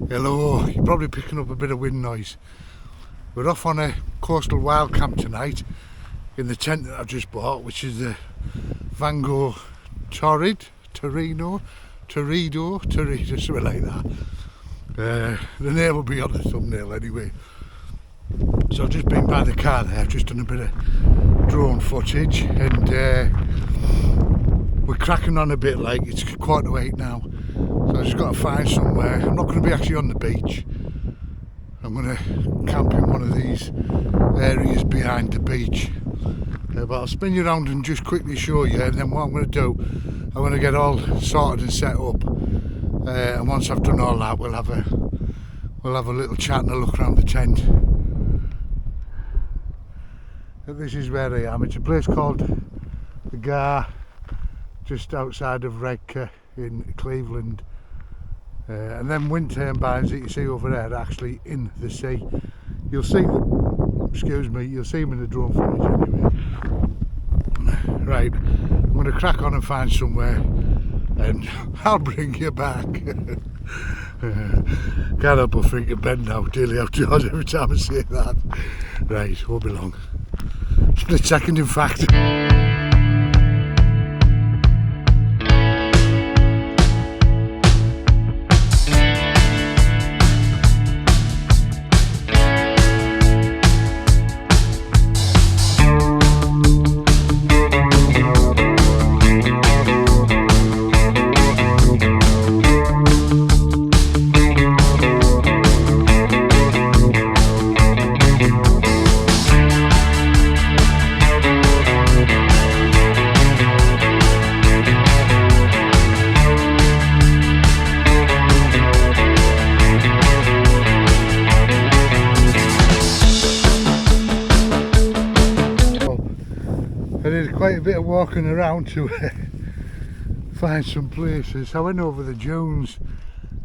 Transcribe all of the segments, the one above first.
Hello, you're probably picking up a bit of wind noise. We're off on a coastal Wildcamp tonight in the tent that I've just bought, which is the Vango Torridon, something like that. The name will be on the thumbnail anyway. So I've just been by the car there, I've just done a bit of drone footage, and we're cracking on a bit, like it's 7:45 now. So I just got to find somewhere. I'm not going to be actually on the beach. I'm going to camp in one of these areas behind the beach. But I'll spin you around and just quickly show you, and then what I'm going to do, I'm going to get all sorted and set up. And once I've done all that, we'll have a little chat and a look around the tent. But this is where I am. It's a place called the Gar, just outside of Redcar in Cleveland. And then wind turbines that you see over there are actually in the sea. You'll see them, you'll see them in the drone footage anyway. Right, I'm going to crack on and find somewhere and I'll bring you back. Can't help but think of Ben now, daily outdoors every time I say that. Right, won't be long. Split second in fact. I did quite a bit of walking around to find some places. I went over the dunes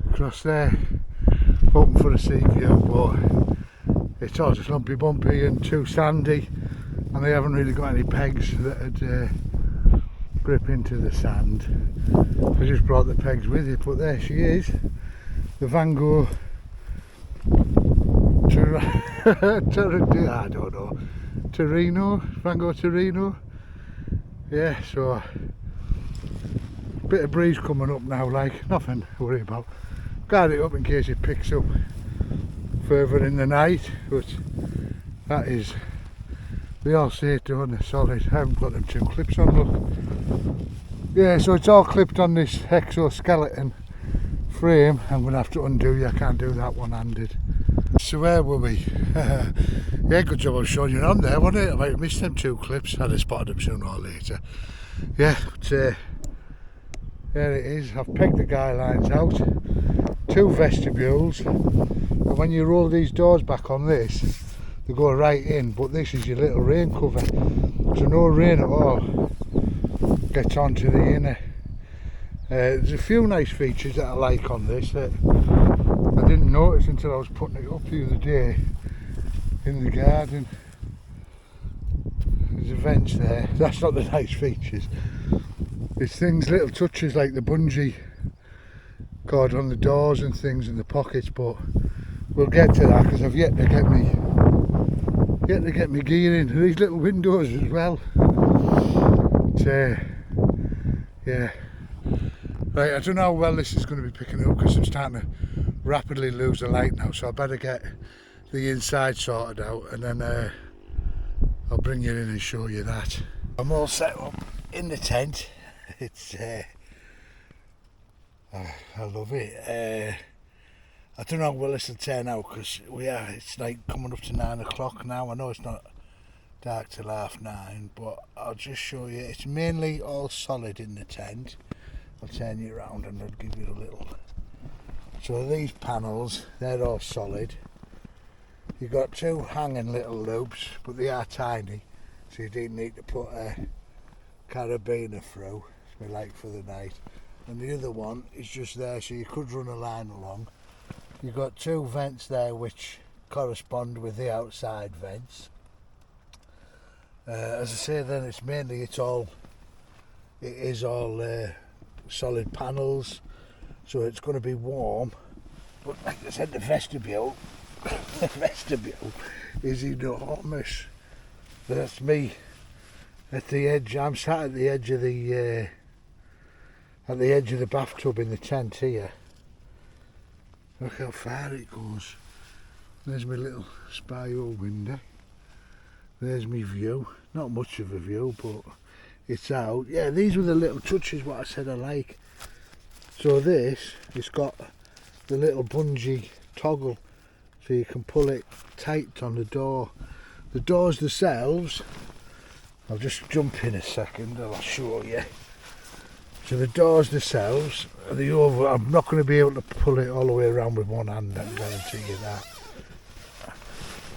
across there, hoping for a sea view, but it's all just lumpy bumpy and too sandy, and they haven't really got any pegs that would grip into the sand. I just brought the pegs with it, but there she is, the Vango Torridon. Yeah, so a bit of breeze coming up now, like nothing to worry about. Guard it up in case it picks up further in the night, but that is, they all say it on the solid. I haven't got them two clips on, look. Yeah, so it's all clipped on this exoskeleton frame. I'm going to have to undo you, I can't do that one-handed. So where were we? Yeah, good job I was showing you on there, wasn't it? I might have missed them two clips, I'd have spotted them sooner or later. Yeah, but there it is. I've pegged the guy lines out, two vestibules, and when you roll these doors back on this, they go right in, but this is your little rain cover, so no rain at all gets onto the inner. There's a few nice features that I like on this that I didn't notice until I was putting it up the other day in the garden. There's a vent there, that's not the nice features. There's things, little touches like the bungee cord on the doors and things in the pockets, but we'll get to that because I've yet to get me gear in. These little windows as well. Yeah. Right, I don't know how well this is going to be picking up because I'm starting to rapidly lose the light now, so I better get the inside sorted out and then I'll bring you in and show you that. I'm all set up in the tent. It's I love it. I don't know how well this will turn out because it's like coming up to 9 o'clock now. I know it's not dark till 9:30, but I'll just show you. It's mainly all solid in the tent. I'll turn you around and I'll give you a little. So these panels, they're all solid. You've got two hanging little loops, but they are tiny, so you didn't need to put a carabiner through, it's like for the night. And the other one is just there, so you could run a line along. You've got two vents there which correspond with the outside vents. As I say, then it is all solid panels, so it's going to be warm But like I said, the vestibule, the vestibule is enormous. That's me at the edge. I'm sat at the edge of the bathtub in the tent here. Look how far it goes. There's my little spy-hole window. There's my view. Not much of a view, but it's out. Yeah, these were the little touches what I said I like. So this, it's got the little bungee toggle, so you can pull it tight on the door. The doors themselves, I'll just jump in a second and I'll show you. So the doors themselves, I'm not going to be able to pull it all the way around with one hand, I can guarantee you that.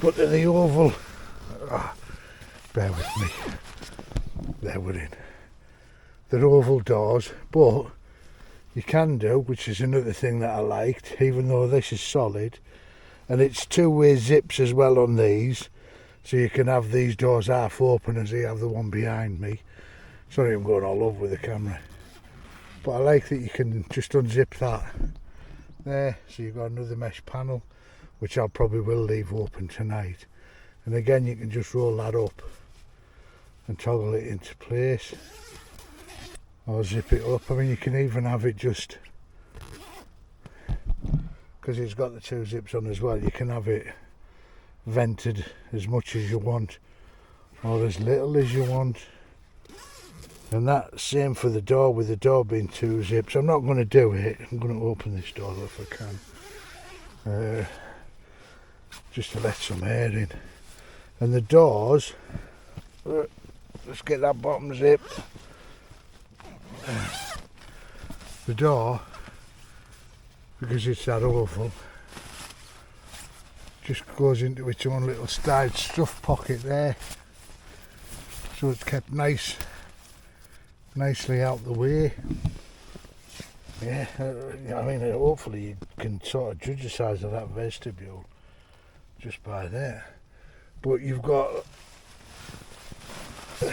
But the oval, bear with me, there we're in. They're oval doors, but you can do, which is another thing that I liked, even though this is solid, and it's two-way zips as well on these, so you can have these doors half open as you have the one behind me. Sorry I'm going all over with the camera. But I like that you can just unzip that there, so you've got another mesh panel, which I probably will leave open tonight. And again, you can just roll that up and toggle it into place, or zip it up. I mean, you can even have it just, because it's got the two zips on as well, you can have it vented as much as you want, or as little as you want. And that same for the door, with the door being two zips. I'm not going to do it. I'm going to open this door if I can, just to let some air in. And the doors, let's get that bottom zipped. The door, because it's that oval, just goes into its own little side stuff pocket there, so it's kept nicely out the way. Yeah, I mean, hopefully you can sort of judge the size of that vestibule just by there. But you've got, so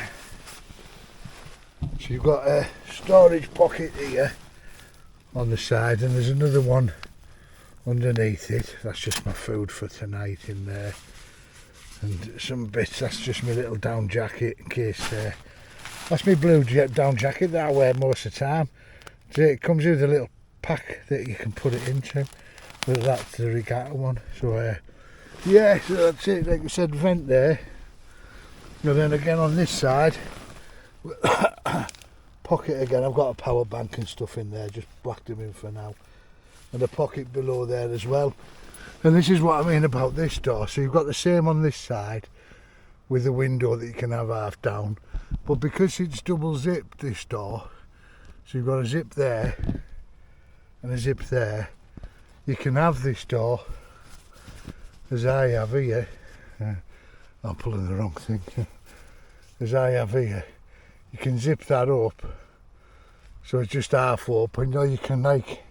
you've got a storage pocket here on the side, and there's another one underneath it. That's just my food for tonight in there, and some bits. That's just my little down jacket in case. That's my blue down jacket that I wear most of the time. It comes with a little pack that you can put it into, but that's the regatta one. So yeah, so that's it. Like I said, vent there, and then again on this side, pocket again. I've got a power bank and stuff in there, just blacked them in for now, and a pocket below there as well. And this is what I mean about this door. So you've got the same on this side with the window that you can have half down, but because it's double zipped, this door, so you've got a zip there and a zip there, you can have this door as I have here. I'm pulling the wrong thing. As I have here, you can zip that up so it's just half open. You can, like,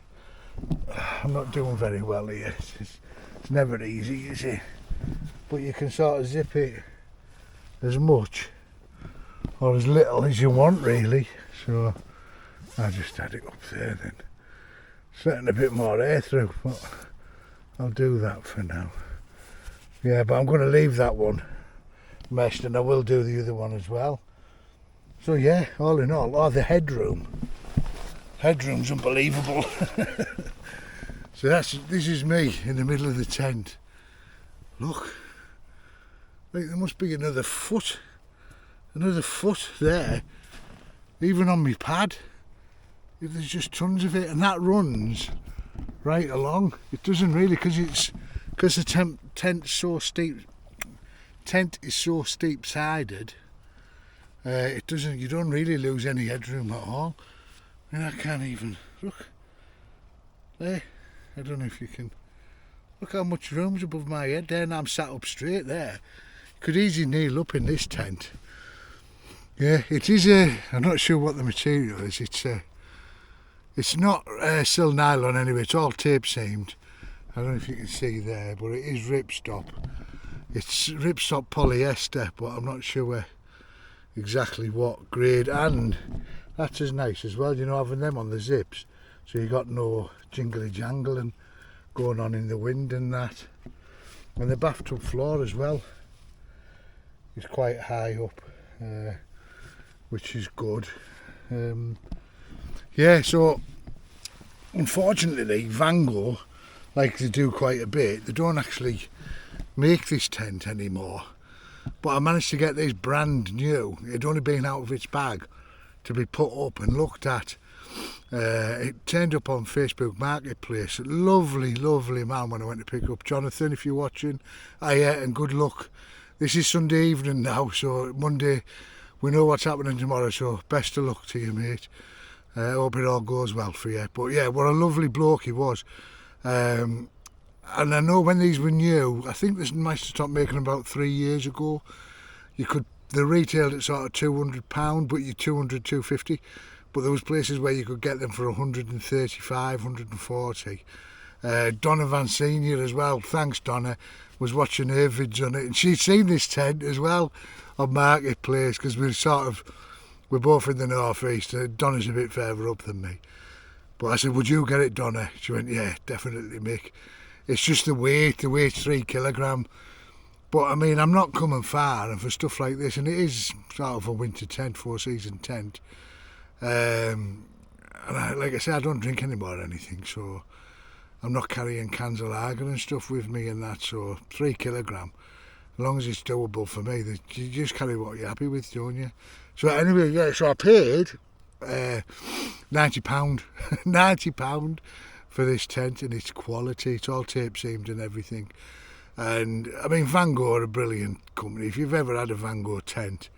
I'm not doing very well here, it's never easy, is it? But you can sort of zip it as much or as little as you want, really. So I just had it up there then, it's letting a bit more air through, but I'll do that for now. Yeah, but I'm going to leave that one meshed, and I will do the other one as well. So yeah, all in all, the headroom's unbelievable. So this is me in the middle of the tent. Look, like there must be another foot there, even on my pad. There's just tons of it, and that runs right along. It doesn't really, because the tent is so steep sided. It doesn't. You don't really lose any headroom at all. I mean, I can't even look there. I don't know if you can look how much room's above my head there, and I'm sat up straight there. Could easily kneel up in this tent. Yeah, it is I'm not sure what the material is. It's not sil nylon anyway. It's all tape seamed. I don't know if you can see there, but it is ripstop. It's ripstop polyester, but I'm not sure exactly what grade. And that's as nice as well, you know, having them on the zips, so you got no jingly jangling going on in the wind and that. And the bathtub floor as well is quite high up, which is good. Yeah, so unfortunately Vango, like they do quite a bit, they don't actually make this tent anymore. But I managed to get this brand new, it'd only been out of its bag, to be put up and looked at. It turned up on Facebook Marketplace. Lovely, lovely man when I went to pick up. Jonathan, if you're watching, and good luck. This is Sunday evening now, so Monday we know what's happening tomorrow, so best of luck to you, mate. Hope it all goes well for you. But yeah, what a lovely bloke he was. And I know when these were new, I think this managed to stop making them about 3 years ago. They retailed at sort of £200, but you 200, 250. But there was places where you could get them for 135, 140. Donna Van Senior as well, thanks Donna, was watching her vids on it, and she'd seen this tent as well on Marketplace, because we're both in the northeast. Donna's a bit further up than me. But I said, would you get it, Donna? She went, yeah, definitely, Mick. It's just the weight's 3 kilogram. But I mean, I'm not coming far, and for stuff like this, and it is sort of a winter tent, 4-season tent. And like I said, I don't drink anymore or anything, so I'm not carrying cans of lager and stuff with me and that, so 3 kilogram, as long as it's doable for me, you just carry what you're happy with, don't you? So anyway, yeah, so I paid £90, £90 for this tent, and it's quality, it's all tape seamed and everything. And I mean, Vango are a brilliant company. If you've ever had a Vango tent,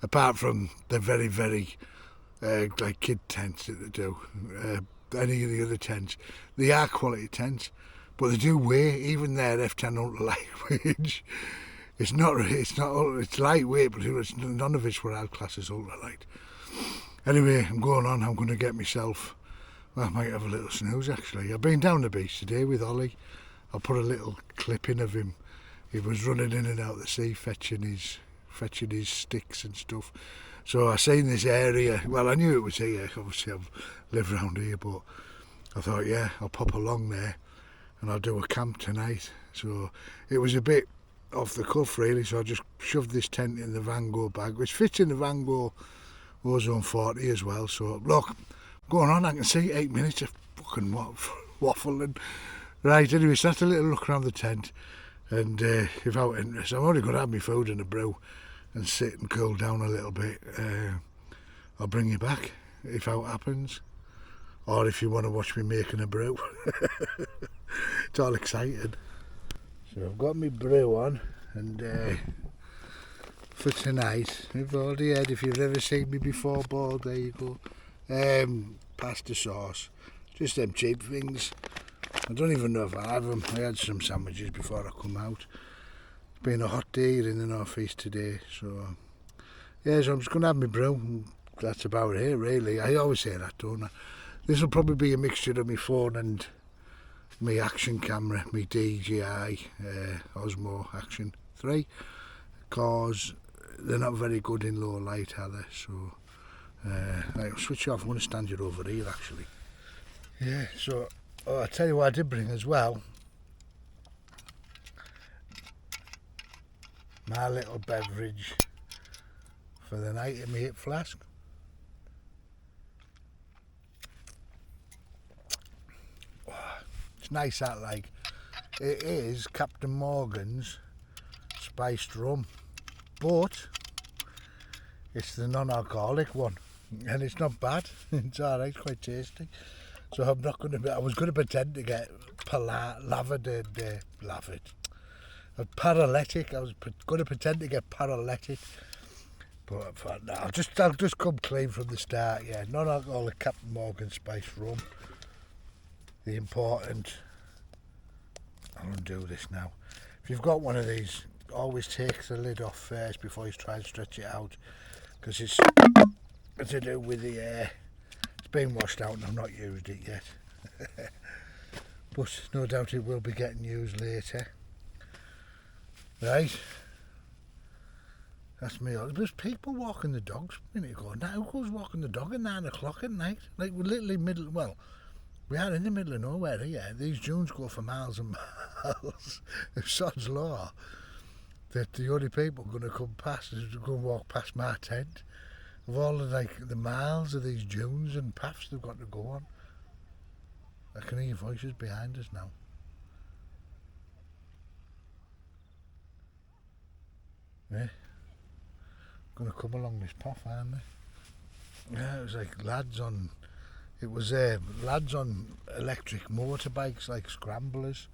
apart from the very, very like kid tents that they do, any of the other tents, they are quality tents, but they do weigh. Even their F10 ultra lightweight, it's lightweight, but none of it's what I'd class as ultra light. Anyway, I'm going on. I'm going to get myself, well, I might have a little snooze actually. I've been down the beach today with Ollie. I'll put a little clip in of him. He was running in and out the sea fetching his sticks and stuff. So I seen this area, well, I knew it was here, obviously I live around here, but I thought, yeah, I'll pop along there and I'll do a camp tonight. So it was a bit off the cuff really, so I just shoved this tent in the Vango bag, which fits in the Vango Ozone 40 as well. So look, going on, I can see 8 minutes of fucking waffling. Right, anyway, so that's a little look around the tent, and if out interest, I'm only going to have my food and a brew and sit and cool down a little bit. I'll bring you back if out happens, or if you want to watch me making a brew. It's all exciting. So I've got my brew on, and for tonight, I've already had, if you've ever seen me before, ball, there you go. Pasta sauce, just them cheap things. I don't even know if I have them. I had some sandwiches before I come out. It's been a hot day here in the northeast today, so yeah, so I'm just going to have my brew. That's about it really. I always say that, don't I? This will probably be a mixture of my phone and my action camera, my DJI Osmo Action 3, because they're not very good in low light, are they? So I'll switch off. I'm going to stand you over here actually. Yeah, so I'll tell you what I did bring as well. My little beverage for the night in my hip flask. It's nice that, like, it is Captain Morgan's spiced rum, but it's the non-alcoholic one, and it's not bad. It's alright, it's quite tasty. So I'm not going to. I was going to pretend to get paralytic. I was going to pretend to get paralytic, but I thought, no, I'll just come clean from the start. Yeah, non-alcoholic Captain Morgan spiced rum. The important. I'll undo this now. If you've got one of these, always take the lid off first before you try and stretch it out, because it's to do with the air. It's been washed out and I've not used it yet. But no doubt it will be getting used later. Right. That's me. There's people walking the dogs a minute ago. Now who goes walking the dog at 9 o'clock at night? Like we're literally We are in the middle of nowhere here. These dunes go for miles and miles. If sod's law, that the only people going to come past is to go and walk past my tent. Of all of the miles of these dunes and paths they've got to go on. I can hear voices behind us now. Yeah. Going to come along this path, aren't they? Yeah, it was like lads on electric motorbikes, like scramblers.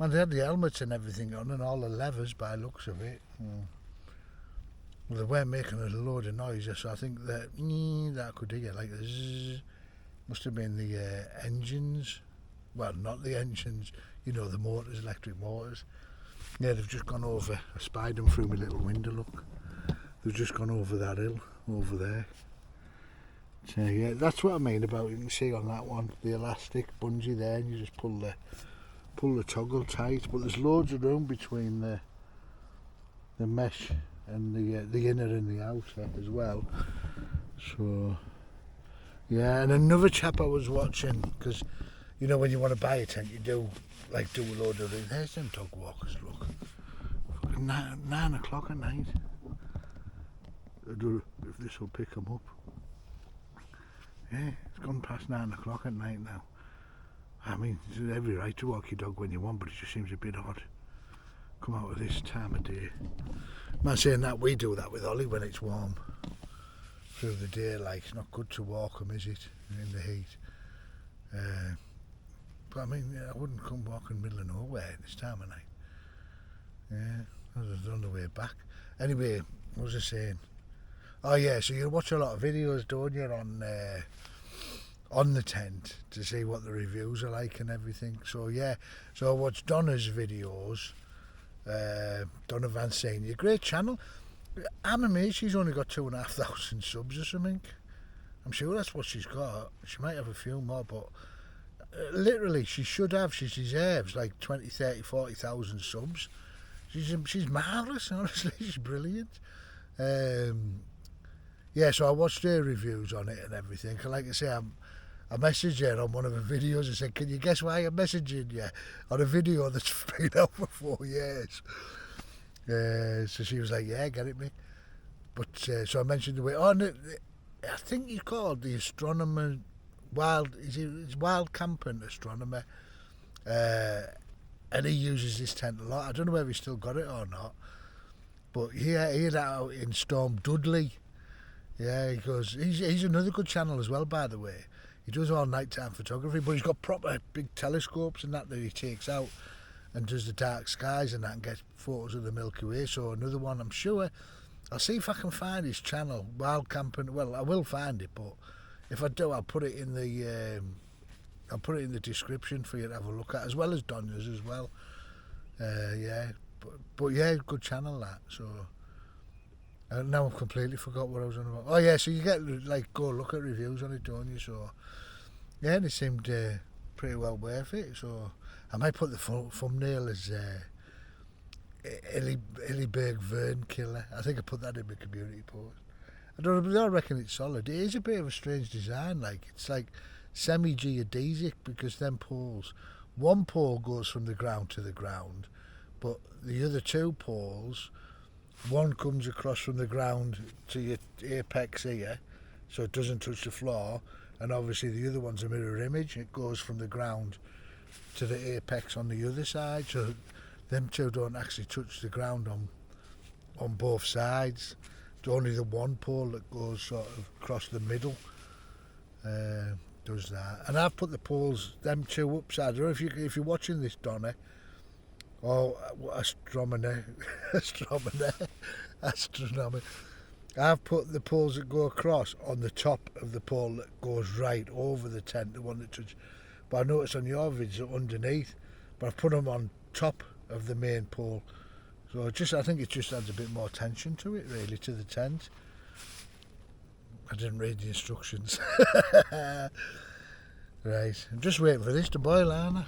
Man, they had the helmets and everything on and all the levers by looks of it. Well, they weren't making a load of noise, so I think that I could hear like the zzz. Must have been the engines. Well, not the engines, the motors, electric motors. Yeah, they've just gone over. I spied them through my little window, look. They've just gone over that hill, over there. So yeah, that's what I mean about, you can see on that one, the elastic bungee there, and you just pull the toggle tight. But there's loads of room between the mesh and the inner and the outer as well. So yeah, and another chap I was watching, because when you want to buy a tent, you do a load of. There's them dog walkers. Look, fucking 9 o'clock at night. I don't know if this will pick them up. Yeah, it's gone past 9 o'clock at night now. I mean, there's every right to walk your dog when you want, but it just seems a bit odd. Come out at this time of day. I'm not saying that we do that with Ollie when it's warm. Through the day, it's not good to walk them, is it, in the heat? But I mean, I wouldn't come walking in the middle of nowhere this time of night. Yeah, I was on the way back. Anyway, what was I saying? Oh yeah, so you watch a lot of videos, don't you, on the tent to see what the reviews are like and everything. So yeah, so I watched Donna's videos. Donna Van Senior, great channel. I'm amazed she's only got 2,500 subs or something. I'm sure that's what she's got. She might have a few more, but literally she should have. She deserves 20, 30, 40,000 subs. She's marvellous, honestly. She's brilliant. Yeah, so I watched her reviews on it and everything. Like I say, I messaged her on one of her videos and said, can you guess why I'm messaging you on a video that's been out for 4 years? So she was like, yeah, get it, mate. But so I mentioned the way on it. I think he's called the astronomer, he's Wildcamp astronomer, and he uses this tent a lot. I don't know whether he's still got it or not, but he had out in Storm Dudley. Yeah, he goes. He's another good channel as well, by the way. He does all nighttime photography, but he's got proper big telescopes and that he takes out and does the dark skies and that and gets photos of the Milky Way. So another one, I'm sure. I'll see if I can find his channel, Wildcamp. Well, I will find it, but if I do, I'll put it in the description for you to have a look at, as well as Donna's as well. Yeah, but yeah, good channel that. So now I've completely forgot what I was on about. Oh yeah, so you get go look at reviews on it, don't you? So yeah, and it seemed pretty well worth it. So I might put the thumbnail as Illyberg Vern Killer. I think I put that in my community post. I don't reckon it's solid. It is a bit of a strange design. It's like semi-geodesic, because them poles, one pole goes from the ground to the ground, but the other two poles, one comes across from the ground to your apex here, so it doesn't touch the floor, and obviously the other one's a mirror image. It goes from the ground to the apex on the other side, so them two don't actually touch the ground on both sides. It's only the one pole that goes sort of across the middle does that. And I've put the poles, them two upside. I don't know if you're watching this, Donna, or astronomer. I've put the poles that go across on the top of the pole that goes right over the tent, the one that touches. But I noticed on your videos underneath, but I've put them on top of the main pole. So I think it just adds a bit more tension to it, really, to the tent. I didn't read the instructions. Right, I'm just waiting for this to boil, aren't I?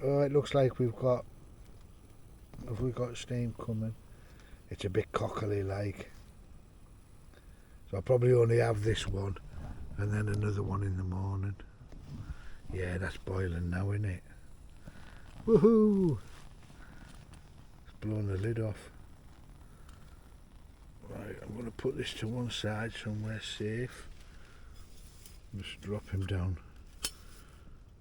Oh, it looks like we've got steam coming. It's a bit cockily like. So I'll probably only have this one and then another one in the morning. Yeah, that's boiling now, isn't it? Woohoo! It's blown the lid off. Right, I'm going to put this to one side somewhere safe. Just drop him down.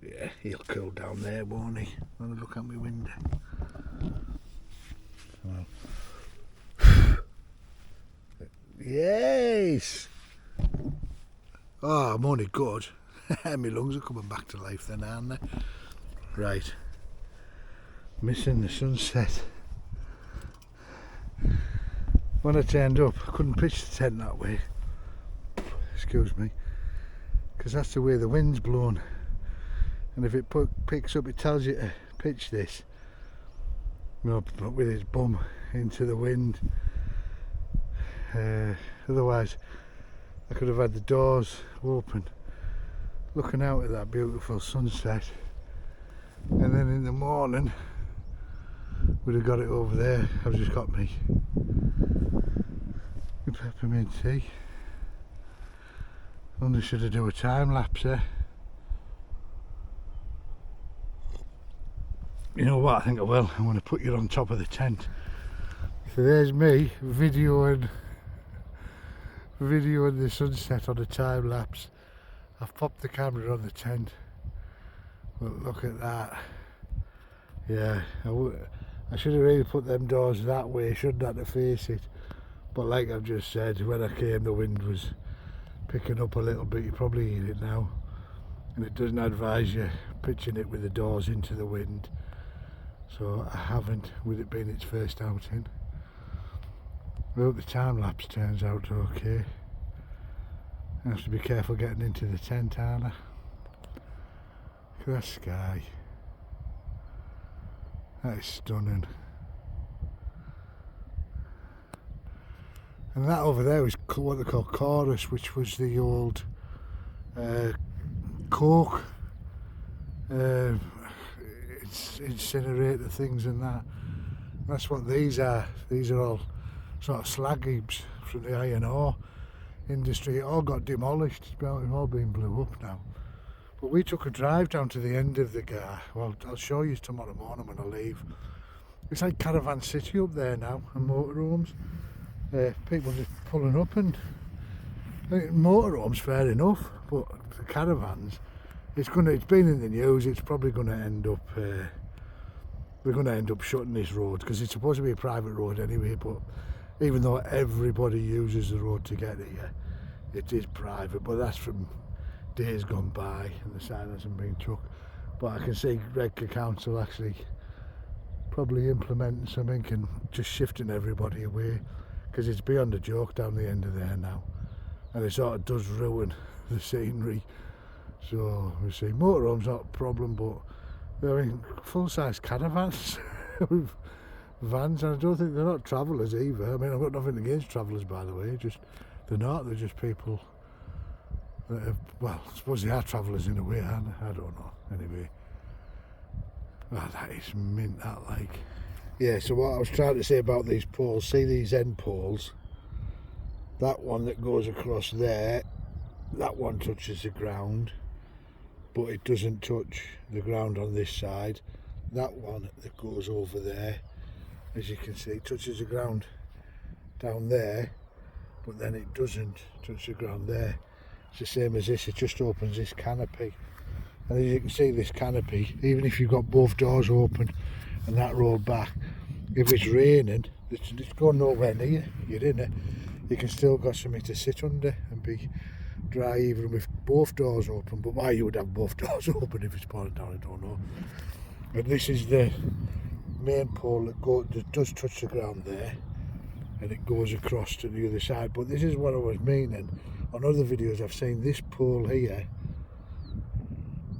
Yeah, he'll cool down there, won't he? I'm going to look out my window. Well. Yes! Oh, I'm only good. My lungs are coming back to life then, aren't they? Right. Missing the sunset. When I turned up, I couldn't pitch the tent that way. Excuse me. Because that's the way the wind's blown. And if it picks up, it tells you to pitch this. You know, but with its bum into the wind. Otherwise, I could have had the doors open, looking out at that beautiful sunset. And then in the morning, we'd have got it over there. I've just got me peppermint tea. Only should I do a time lapse there. You know what, I think I will. I'm going to put you on top of the tent. So there's me videoing the sunset on a time lapse. I've popped the camera on the tent. But look at that. Yeah, I should have really put them doors that way, shouldn't have to face it. But like I've just said, when I came the wind was picking up a little bit. You probably hear it now. And it doesn't advise you pitching it with the doors into the wind. So I haven't, with it being its first outing. I hope the time lapse turns out okay. I have to be careful getting into the tent, aren't I? Look at that sky. That is stunning. And that over there is what they call chorus, which was the old coke incinerator things and that. That's what these are. These are all sort of slag heaps from the iron ore industry. It all got demolished. It's all been blew up now. But we took a drive down to the end of the Gar. Well, I'll show you tomorrow morning when I leave. It's like Caravan City up there now, and motorhomes. People just pulling up, and motorhomes fair enough, but the caravans, it's been in the news. It's probably going to end up. We're going to end up shutting this road because it's supposed to be a private road anyway. But even though everybody uses the road to get here, it is private. But that's from days gone by, and the sign hasn't been took. But I can see Redcar Council actually probably implementing something and just shifting everybody away, because it's beyond a joke down the end of there now, and it sort of does ruin the scenery. So we see motorhomes not a problem, but I mean full-size caravans with vans, and I don't think they're not travellers either. I mean, I've got nothing against travellers, by the way, just they're not, they're just people that have, well, I suppose they are travellers in a way, aren't they? I don't know, anyway. Oh, that is mint, that, like. Yeah, so what I was trying to say about these poles, see these end poles, that one that goes across there, that one touches the ground, but it doesn't touch the ground on this side. That one that goes over there, as you can see, touches the ground down there, but then it doesn't touch the ground there. It's the same as this, it just opens this canopy. And as you can see, this canopy, even if you've got both doors open and that rolled back, if it's raining, it's going nowhere near, you're in it, you can still got something to sit under and be dry even with both doors open. But why you would have both doors open if it's pouring down, I don't know. And this is the main pole that does touch the ground there, and it goes across to the other side. But this is what I was meaning. On other videos I've seen this pole here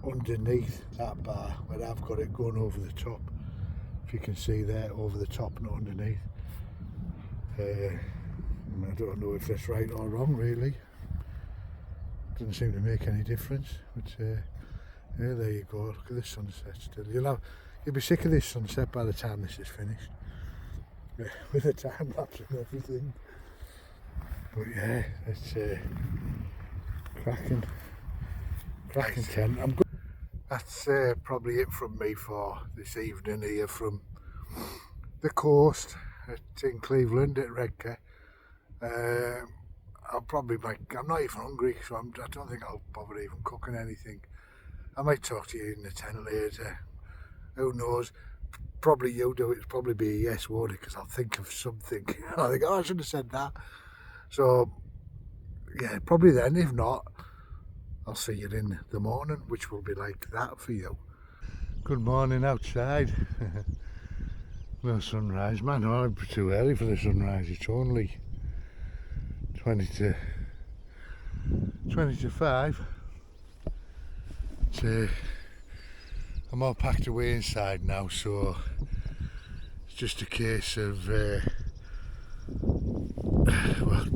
underneath that bar, where I've got it going over the top. If you can see there, over the top, not underneath. I don't know if that's right or wrong, really. Doesn't seem to make any difference. But yeah, there you go. Look at the sunset still. You'll be sick of this sunset by the time this is finished. Yeah, with the time lapse and everything. But yeah, it's cracking tent. I'm good. That's probably it from me for this evening here from the coast in Cleveland at Redcar. I'll probably I'm not even hungry, so I don't think I'll bother even cooking anything. I might talk to you in the tent later. Who knows? Probably you'll do it. It'll probably be a yes, won't it? Because I'll think of something. I think, oh, I should have said that. So, yeah, probably then. If not, I'll see you in the morning, which will be like that for you. Good morning outside. No sunrise, man. Oh, it's too early for the sunrise. It's only 20 to 5. So I'm all packed away inside now, so it's just a case of well,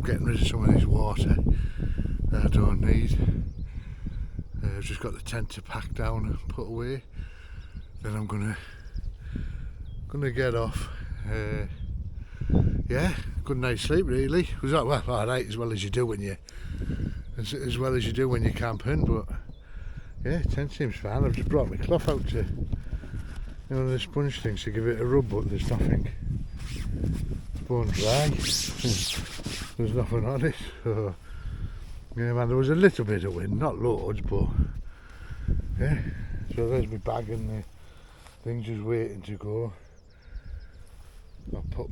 getting rid of some of this water that I don't need. I've just got the tent to pack down and put away. Then I'm gonna get off. Yeah, good night's sleep really. It was well alright, as well as you do when you camping, but yeah, tent seems fine. I've just brought my cloth out to, the sponge things to give it a rub, but there's nothing. It's bone dry. There's nothing on it. So yeah, man, there was a little bit of wind, not loads, but yeah. So there's my bag and the thing just waiting to go. I'll put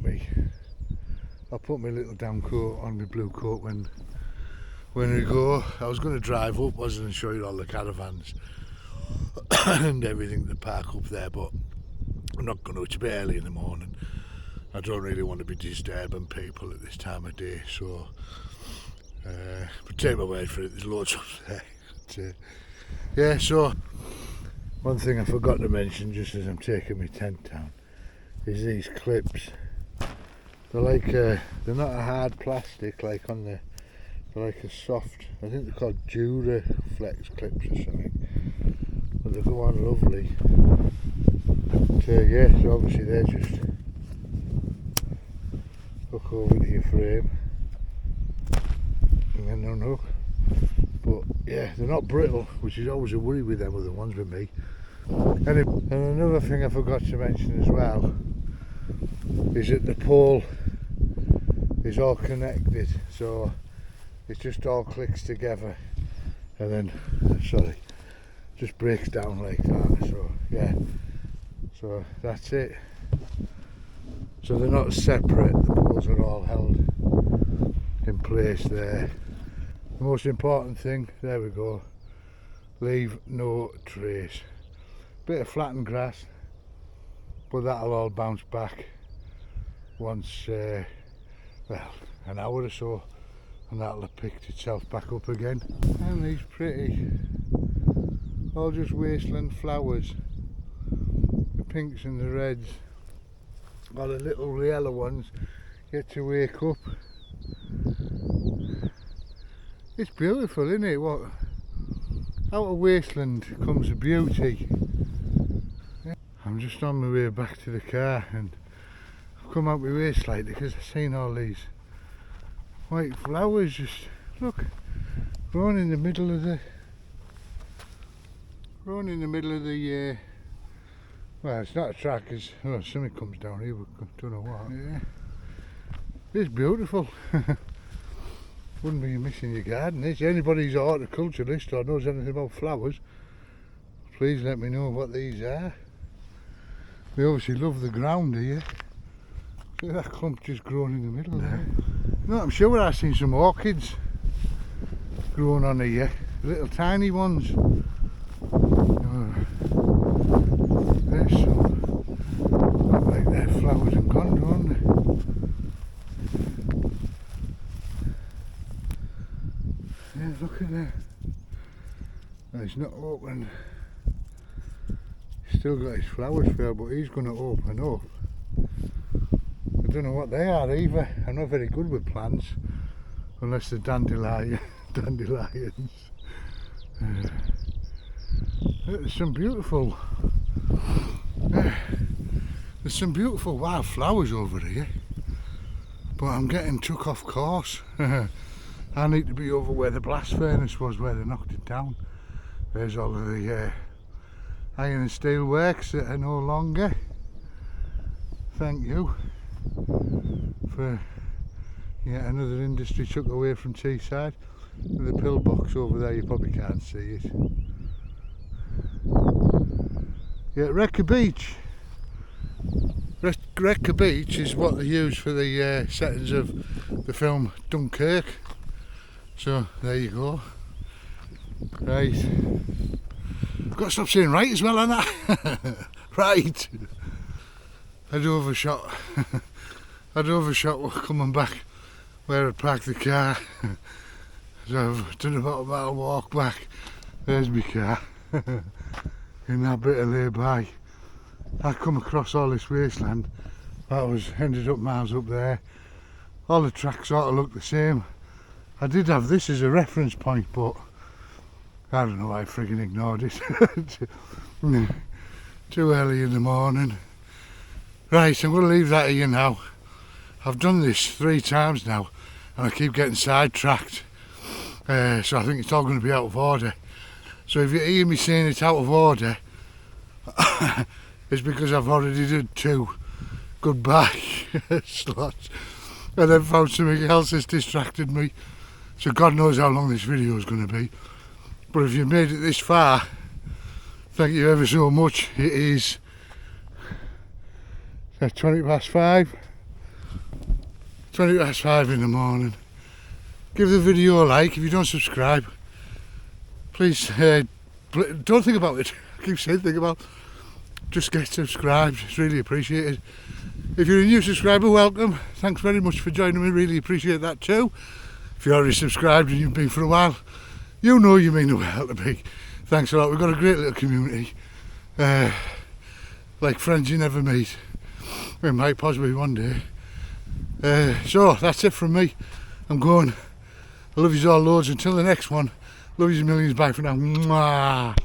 my little down coat on, my blue coat when we go. I was going to drive up, wasn't, and show you all the caravans and everything that park up there, but I'm not going to. It's a bit early in the morning. I don't really want to be disturbing people at this time of day, so but take my word for it, there's loads up there. But, yeah, so one thing I forgot to mention just as I'm taking my tent down is these clips. They're like they're not a hard plastic like on the, they're like a soft, I think they're called Duraflex clips or something, but they go on lovely. But yeah, so obviously they're just hook over to your frame and then unhook. But yeah, they're not brittle, which is always a worry with them other ones with me. And another thing I forgot to mention as well is that the pole is all connected, so it just all clicks together and then just breaks down like that. So yeah, so that's it. So they're not separate, the poles are all held in place there. The most important thing, there we go, leave no trace. Bit of flattened grass, but that'll all bounce back once, well, an hour or so, and that'll have picked itself back up again. And these pretty, all just wasteland flowers, the pinks and the reds, while the little yellow ones get to wake up. It's beautiful, isn't it? What, out of wasteland comes the beauty. I'm just on my way back to the car and I've come out my way slightly because I've seen all these white flowers just, look, growing in the middle of the, well, it's not a track, it's, oh, something comes down here, but don't know what. Yeah, it's beautiful. Wouldn't be missing your garden. If anybody's a horticulturalist or knows anything about flowers, please let me know what these are. We obviously love the ground here. See that clump just growing in the middle there. No, I'm sure I've seen some orchids growing on here, little tiny ones. There's some, look like they're flowers and gone, don't they? Yeah, look at that. Well, it's not open. He's still got his flowers filled, but he's going to open up. I don't know what they are either. I'm not very good with plants, unless they're dandelions. There's some beautiful wild flowers over here, but I'm getting took off course. I I need to be over where the blast furnace was, where they knocked it down. There's all of the iron and steel works that are no longer. Thank you for yet another industry chuck away from Teesside. The pillbox over there, you probably can't see it. Yeah, Wrecker Beach. Wrecker Beach is what they use for the settings of the film Dunkirk. So there you go. Right. I've got to stop saying right as well, haven't I? Right. I'd overshot coming back where I'd parked the car. So I've done about a mile walk back. There's my car. In that bit of lay-by. I come across all this wasteland. Ended up miles up there. All the tracks sort of look the same. I did have this as a reference point, but I don't know why I friggin' ignored it. Too early in the morning. Right, I'm going to leave that here now. I've done this 3 times now and I keep getting sidetracked. So I think it's all going to be out of order. So if you hear me saying it's out of order, it's because I've already did 2 goodbye slots and then found something else that's distracted me. So God knows how long this video is going to be. But if you've made it this far, thank you ever so much. It is 20 past 5. 20 past 5 in the morning. Give the video a like. If you don't subscribe, please don't think about it. I keep saying think about it. Just get subscribed. It's really appreciated. If you're a new subscriber, welcome. Thanks very much for joining me. Really appreciate that too. If you're already subscribed and you've been for a while, you know you mean the world to me. Thanks a lot. We've got a great little community. Like friends you never meet. We might possibly one day. So that's it from me. I'm going. I love you all loads. Until the next one. Love you millions. Bye for now. Mwah.